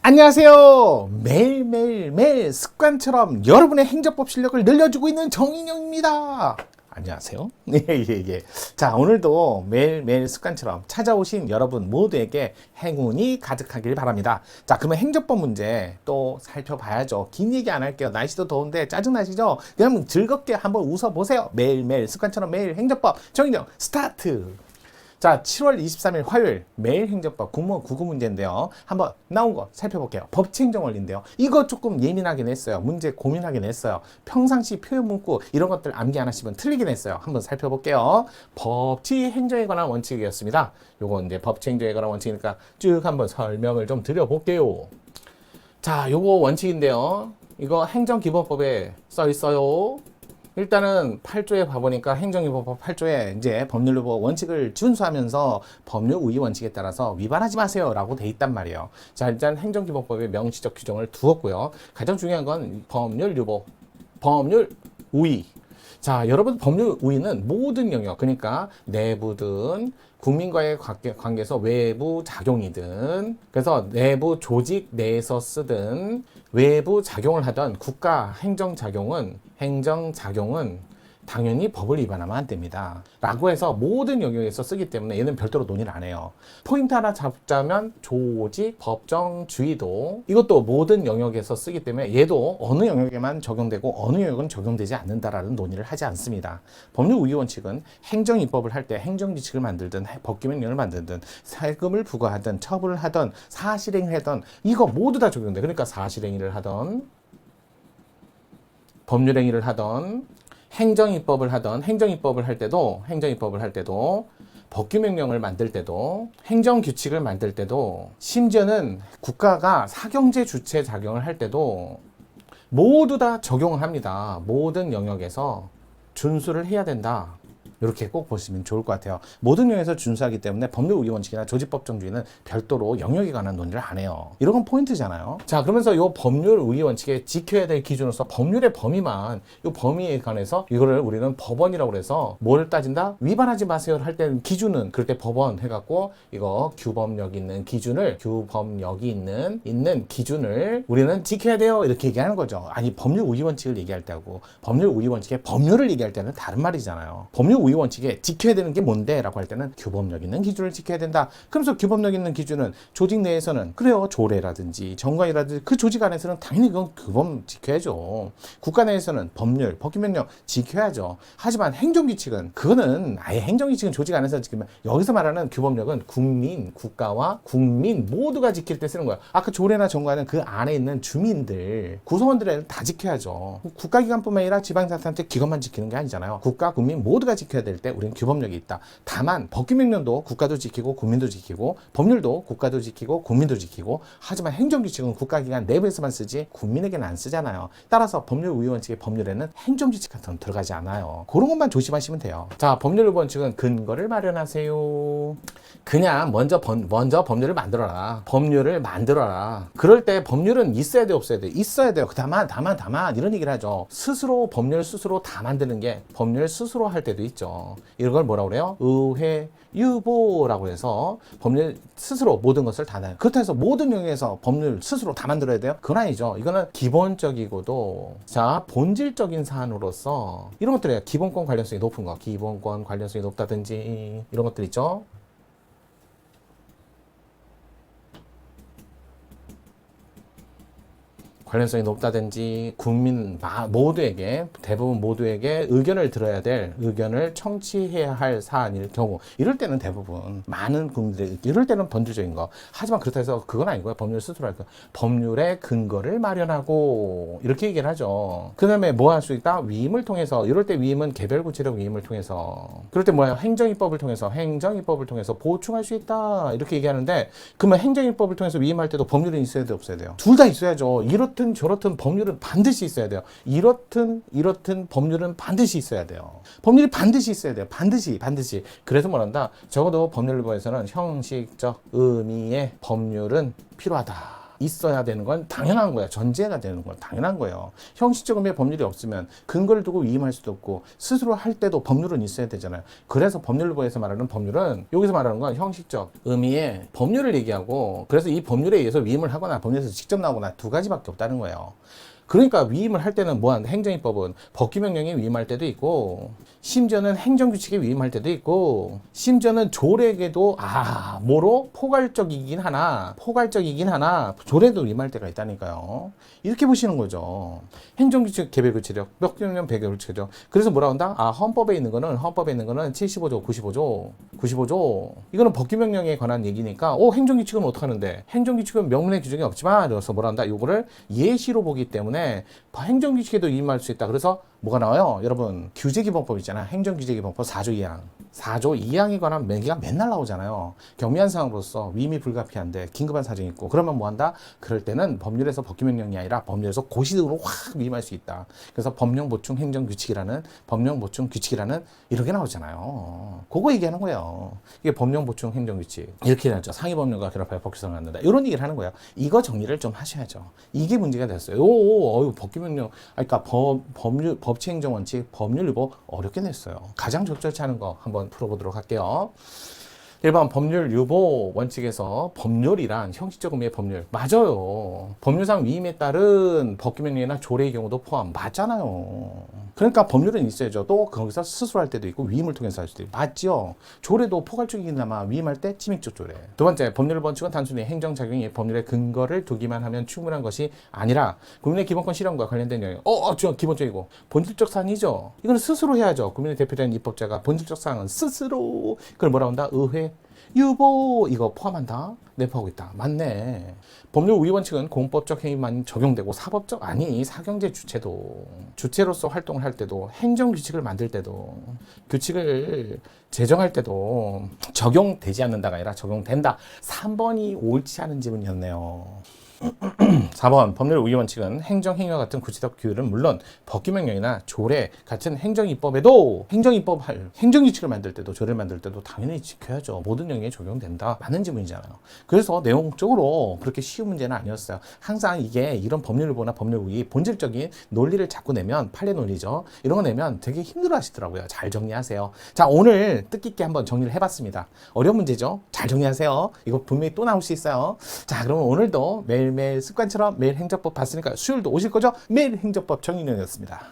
안녕하세요. 매일매일 습관처럼 여러분의 행정법 실력을 늘려주고 있는 정인영입니다. 안녕하세요. 예. 자, 오늘도 매일매일 습관처럼 찾아오신 여러분 모두에게 행운이 가득하길 바랍니다. 자, 그러면 행정법 문제 또 살펴봐야죠. 긴 얘기 안 할게요. 날씨도 더운데 짜증나시죠? 그럼 즐겁게 한번 웃어보세요. 매일매일 습관처럼 매일 행정법 정인영 스타트! 자, 7월 23일 화요일 매일 행정법 공무원 국어 문제인데요. 한번 나온 거 살펴볼게요. 법치행정 원리인데요. 이거 조금 예민하긴 했어요. 문제 고민하긴 했어요. 평상시 표현 문구 이런 것들 암기 안 하시면 틀리긴 했어요. 한번 살펴볼게요. 법치행정에 관한 원칙이었습니다. 요거 이제 법치행정에 관한 원칙이니까 쭉 한번 설명을 좀 드려볼게요. 자, 요거 원칙인데요. 이거 행정기본법에 써 있어요. 일단은 8조에 봐보니까 행정기본법 8조에 이제 법률루보 원칙을 준수하면서 법률 우위 원칙에 따라서 위반하지 마세요 라고 돼 있단 말이에요. 자, 일단 행정기본법에 명시적 규정을 두었고요. 가장 중요한 건 법률루보, 법률 우위. 자, 여러분 법률 우위는 모든 영역, 그러니까 내부든 국민과의 관계에서 외부 작용이든, 그래서 내부 조직 내에서 쓰든 외부 작용을 하던 국가 행정작용은 당연히 법을 위반하면 안 됩니다. 라고 해서 모든 영역에서 쓰기 때문에 얘는 별도로 논의를 안 해요. 포인트 하나 잡자면 조직, 법정주의도 이것도 모든 영역에서 쓰기 때문에 얘도 어느 영역에만 적용되고 어느 영역은 적용되지 않는다라는 논의를 하지 않습니다. 법률 우위 원칙은 행정입법을 할 때 행정지칙을 만들든 법규명령을 만들든 세금을 부과하든 처분을 하든 사실행위를 하든 이거 모두 다 적용돼. 그러니까 사실행위를 하든 법률행위를 하든 행정입법을 할 때도 법규명령을 만들 때도 행정규칙을 만들 때도 심지어는 국가가 사경제 주체 작용을 할 때도 모두 다 적용을 합니다. 모든 영역에서 준수를 해야 된다. 이렇게 꼭 보시면 좋을 것 같아요. 모든 영역에서 준수하기 때문에 법률 우위 원칙이나 조직법정주의는 별도로 영역에 관한 논의를 안 해요. 이런 건 포인트잖아요. 자, 그러면서 이 법률 우위 원칙에 지켜야 될 기준으로서 법률의 범위만 이 범위에 관해서 이거를 우리는 법원이라고 해서 뭘 따진다? 위반하지 마세요 할 때는 기준은 그럴 때 법원 해갖고 이거 규범력이 있는 기준을 우리는 지켜야 돼요 이렇게 얘기하는 거죠. 아니 법률 우위 원칙을 얘기할 때하고 법률 우위 원칙의 법률을 얘기할 때는 다른 말이잖아요. 법률 우위 원칙에 지켜야 되는 게 뭔데? 라고 할 때는 규범력 있는 기준을 지켜야 된다. 그러면서 규범력 있는 기준은 조직 내에서는 그래요. 조례라든지 정관이라든지 그 조직 안에서는 당연히 그건 규범 지켜야죠. 국가 내에서는 법률, 법규명령 지켜야죠. 하지만 행정규칙은 그거는 아예 행정규칙은 조직 안에서 지키면 여기서 말하는 규범력은 국민, 국가와 국민 모두가 지킬 때 쓰는 거예요. 아까 조례나 정관은 그 안에 있는 주민들, 구성원들에는 다 지켜야죠. 국가기관뿐만 아니라 지방자치단체 기관만 지키는 게 아니잖아요. 국가, 국민 모두가 지켜야 될 때 우리는 규범력이 있다. 다만 법규명령도 국가도 지키고 국민도 지키고 법률도 국가도 지키고 국민도 지키고 하지만 행정규칙은 국가기관 내부에서만 쓰지 국민에게는 안 쓰잖아요. 따라서 법률 우위 원칙의 법률에는 행정규칙 같은 건 들어가지 않아요. 그런 것만 조심하시면 돼요. 자, 법률 우위 원칙은 근거를 마련하세요. 그냥 먼저 법률을 만들어라. 그럴 때 법률은 있어야 돼 없어야 돼? 있어야 돼요. 다만 이런 얘기를 하죠. 법률 스스로 다 만드는 게 법률 스스로 할 때도 있죠. 이걸 뭐라고 그래요? 의회 유보라고 해서 법률 스스로 모든 것을 다 나요. 그렇다고 해서 모든 영역에서 법률 스스로 다 만들어야 돼요? 그건 아니죠. 이거는 기본적이고도 자 본질적인 사안으로서 이런 것들이에요. 기본권 관련성이 높은 거, 기본권 관련성이 높다든지 이런 것들 있죠. 관련성이 높다든지 국민 대부분 모두에게 의견을 들어야 될, 의견을 청취해야 할 사안일 경우 이럴 때는 대부분 많은 국민들이 이럴 때는 본질적인 거. 하지만 그렇다고 해서 그건 아니고요. 법률 스스로 할 거. 법률의 근거를 마련하고 이렇게 얘기를 하죠. 그 다음에 뭐 할 수 있다? 위임을 통해서 이럴 때 위임은 개별 구체적 위임을 통해서 그럴 때 뭐야? 행정입법을 통해서 보충할 수 있다 이렇게 얘기하는데 그러면 행정입법을 통해서 위임할 때도 법률은 있어야 돼 없어야 돼요? 둘 다 있어야죠. 이렇든 저렇든 법률은 반드시 있어야 돼요. 이렇든 법률은 반드시 있어야 돼요. 법률이 반드시 있어야 돼요. 반드시. 그래서 뭐란다? 적어도 법률법에서는 형식적 의미의 법률은 필요하다. 있어야 되는 건 당연한 거야. 전제가 되는 건 당연한 거예요. 형식적 의미의 법률이 없으면 근거를 두고 위임할 수도 없고 스스로 할 때도 법률은 있어야 되잖아요. 그래서 법률부에서 말하는 법률은 여기서 말하는 건 형식적 의미의 법률을 얘기하고 그래서 이 법률에 의해서 위임을 하거나 법률에서 직접 나오거나 두 가지밖에 없다는 거예요. 그러니까 위임을 할 때는 뭐한 행정입법은 법규명령에 위임할 때도 있고 심지어는 행정규칙에 위임할 때도 있고 심지어는 조례에도 뭐로 포괄적이긴 하나 조례도 위임할 때가 있다니까요. 이렇게 보시는 거죠. 행정규칙 개별규칙력, 법규명령 배경규칙력. 그래서 뭐라 한다? 헌법에 있는 거는 75조, 95조. 이거는 법규명령에 관한 얘기니까 행정규칙은 어떻게 하는데? 행정규칙은 명문의 규정이 없지만 그래서 뭐라 한다? 요거를 예시로 보기 때문에 행정규칙에도 위임할 수 있다. 그래서 뭐가 나와요? 여러분 규제기본법 있잖아. 행정규제기본법 4조 2항. 4조 2항에 관한 얘기가 맨날 나오잖아요. 경미한 사항으로서 위임이 불가피한데 긴급한 사정이 있고 그러면 뭐한다? 그럴 때는 법률에서 법규명령이 아니라 법률에서 고시등으로 확 위임할 수 있다. 그래서 법령 보충 행정규칙이라는 법령 보충 규칙이라는 이렇게 나오잖아요. 그거 얘기하는 거예요. 이게 법령 보충 행정규칙 이렇게 하죠. 상위법령과 결합하여 법규성을 갖는다. 이런 얘기를 하는 거예요. 이거 정리를 좀 하셔야죠. 이게 문제가 됐어요. 법규명령 그러니까 법치행정원칙 법률위법 어렵게 냈어요. 가장 적절치 않은 거 한번 풀어보도록 할게요. 1번 법률유보 원칙에서 법률이란 형식적 의미의 법률 맞아요. 법률상 위임에 따른 법규명령이나 조례의 경우도 포함 맞잖아요. 그러니까 법률은 있어야죠. 또 거기서 스스로 할 때도 있고 위임을 통해서 할 수도 있고 맞죠. 조례도 포괄적이나마 위임할 때 침입적 조례. 두 번째 법률 원칙은 단순히 행정작용이 법률의 근거를 두기만 하면 충분한 것이 아니라 국민의 기본권 실현과 관련된 영역 기본적이고 본질적 사항이죠. 이건 스스로 해야죠. 국민의 대표된 입법자가 본질적 사항은 스스로 그걸 뭐라고 한다? 의회 유보 이거 포함한다? 내포하고 있다. 맞네. 법률 우위 원칙은 공법적 행위만 적용되고 사법적 사경제 주체로서 활동을 할 때도 행정규칙을 만들 때도 규칙을 제정할 때도 적용되지 않는다가 아니라 적용된다. 3번이 옳지 않은 지문이었네요. 4번 법률 우위 원칙은 행정행위와 같은 구체적 규율은 물론 법규명령이나 조례 같은 행정입법에도 행정규칙을 만들 때도 조례를 만들 때도 당연히 지켜야죠. 모든 영역에 적용된다. 맞는 지문이잖아요. 그래서 내용적으로 그렇게 쉬운 문제는 아니었어요. 항상 이게 이런 법률보나 법률 우위 본질적인 논리를 자꾸 내면 판례 논리죠. 이런 거 내면 되게 힘들어 하시더라고요. 잘 정리하세요. 자, 오늘 뜻깊게 한번 정리를 해봤습니다. 어려운 문제죠. 잘 정리하세요. 이거 분명히 또 나올 수 있어요. 자, 그러면 오늘도 매일매일 습관처럼 매일 행정법 봤으니까 수요일도 오실 거죠? 매일 행정법 정인영이었습니다.